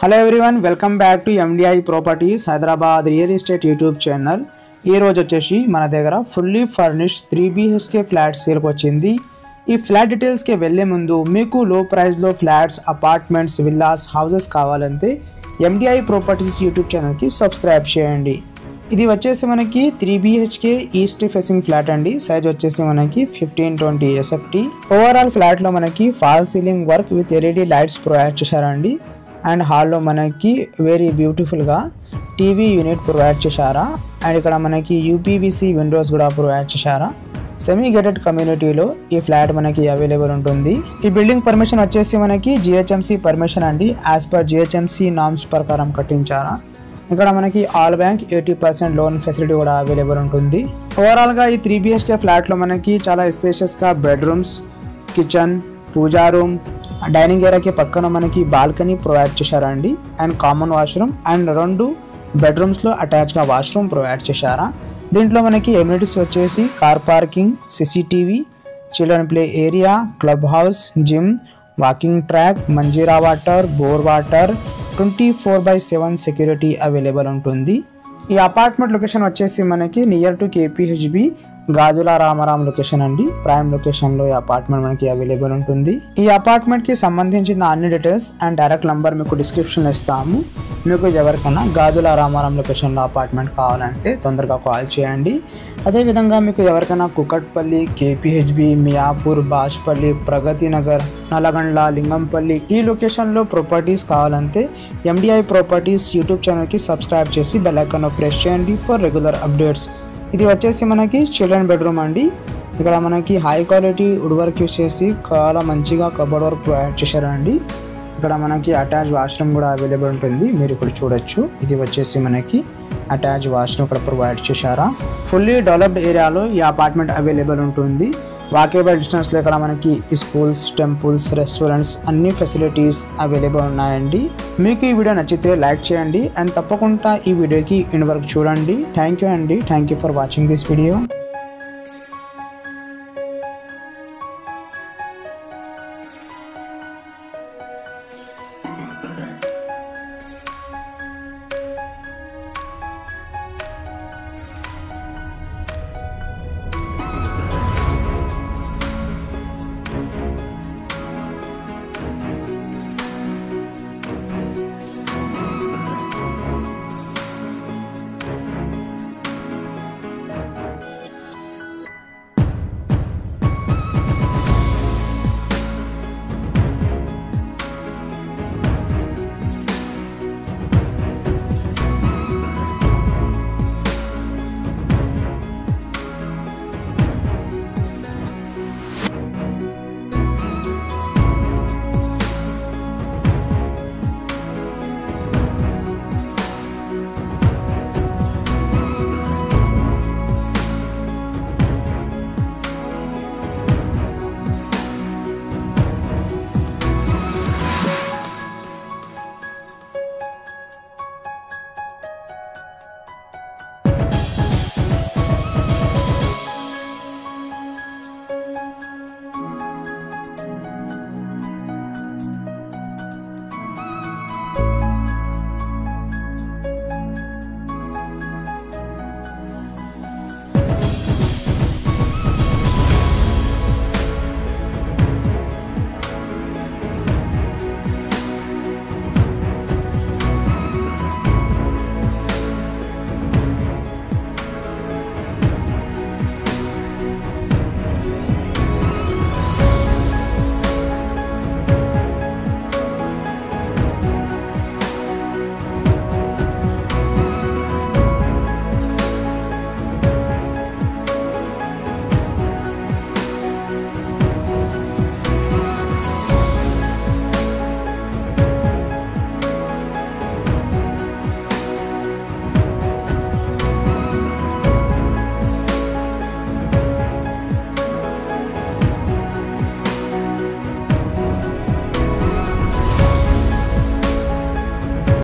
Hello everyone, welcome back to MDI properties Hyderabad real estate YouTube channel. ఈ రోజు వచ్చేసి మన దగ్గర ఫుల్లీ ఫర్నిష్డ్ 3BHK ఫ్లాట్ సేల్కి వచ్చింది. ఈ ఫ్లాట్ డీటెయిల్స్కి వెళ్ళే ముందు మీకు లో ప్రైస్లో ఫ్లాట్స్, అపార్ట్మెంట్స్, విల్లాస్, హౌసెస్ కావాలంటే ఎండిఐ ప్రాపర్టీస్ యూట్యూబ్ ఛానల్కి సబ్స్క్రైబ్ చేయండి. ఇది వచ్చేసి మనకి 3BHK ఈస్ట్ ఫేసింగ్ ఫ్లాట్ అండి. సైజ్ వచ్చేసి మనకి 1520 SFT. ఓవరాల్ ఫ్లాట్లో మనకి fall ceiling work with LED lights provide చేశారండి. అండ్ హాల్లో మనకి వెరీ బ్యూటిఫుల్గా టీవీ యూనిట్ ప్రొవైడ్ చేశారా. అండ్ ఇక్కడ మనకి UPVC విండోస్ కూడా ప్రొవైడ్ చేశారా. సెమీ గేటెడ్ కమ్యూనిటీలో ఈ ఫ్లాట్ మనకి అవైలబుల్ ఉంటుంది. ఈ బిల్డింగ్ పర్మిషన్ వచ్చేసి మనకి GHMC పర్మిషన్ అండి. యాజ్ పర్ GHMC నామ్స్ ప్రకారం కట్టించారా. ఇక్కడ మనకి ఆల్ బ్యాంక్ 80% లోన్ ఫెసిలిటీ కూడా అవైలబుల్ ఉంటుంది. ఓవరాల్గా ఈ 3BHK ఫ్లాట్లో మనకి చాలా స్పేషియస్గా bedrooms, kitchen, puja room, dining ఏరియాకి పక్కన మనకి బాల్కనీ ప్రొవైడ్ చేశారండి. అండ్ కామన్ వాష్రూమ్ అండ్ 2 బెడ్రూమ్స్లో అటాచ్గా వాష్రూమ్ ప్రొవైడ్ చేశారా. దీంట్లో మనకి ఎమ్యూనిటీస్ వచ్చేసి car parking, CCTV, children play area, club house, gym, walking track, Manjira water, bore water, 24/7 security available ఉంటుంది. ఈ అపార్ట్మెంట్ లొకేషన్ వచ్చేసి మనకి near to KPHB Gajula Ramaram location అండి. ప్రైమ్ లొకేషన్లో ఈ అపార్ట్మెంట్ మనకి అవైలబుల్ ఉంటుంది. ఈ అపార్ట్మెంట్కి సంబంధించిన అన్ని డీటెయిల్స్ అండ్ డైరెక్ట్ నంబర్ మీకు డిస్క్రిప్షన్లో ఇస్తాము. మీకు ఎవరికైనా గాజుల రామారాం లొకేషన్లో అపార్ట్మెంట్ కావాలంటే తొందరగా కాల్ చేయండి. అదేవిధంగా మీకు ఎవరికైనా కుకట్పల్లి, KPHB, మియాపూర్, బాష్పల్లి, ప్రగతి నగర్, నల్లగండ్ల, లింగంపల్లి ఈ లొకేషన్లో ప్రాపర్టీస్ కావాలంటే ఎండిఐ ప్రాపర్టీస్ యూట్యూబ్ ఛానల్కి సబ్స్క్రైబ్ చేసి బెల్ ఐకాన్ ప్రెస్ చేయండి ఫర్ రెగ్యులర్ అప్డేట్స్. ఇది వచ్చేసి మనకి చిల్డ్రన్ బెడ్రూమ్ అండి. ఇక్కడ మనకి high quality wood work use చేసి చాలా మంచిగా కబోర్డ్ వర్క్ ప్రొవైడ్ చేశారండి. ఇక్కడ మనకి అటాచ్ వాష్రూమ్ కూడా అవైలబుల్ ఉంటుంది. మీరు ఇక్కడ చూడొచ్చు. ఇది వచ్చేసి మనకి అటాచ్ వాష్రూమ్ ఇక్కడ ప్రొవైడ్ చేశారా. ఫుల్లీ డెవలప్డ్ ఏరియాలో ఈ అపార్ట్మెంట్ అవైలబుల్ ఉంటుంది. వాకేబుల్ డిస్టెన్స్లో ఇక్కడ మనకి స్కూల్స్, టెంపుల్స్, రెస్టారెంట్స్ అన్ని ఫెసిలిటీస్ అవైలబుల్ ఉన్నాయండి. మీకు ఈ వీడియో నచ్చితే లైక్ చేయండి అండ్ తప్పకుండా ఈ వీడియోకి ఎండ్ వరకు చూడండి. థ్యాంక్ యూ అండి. Thank you for watching this video.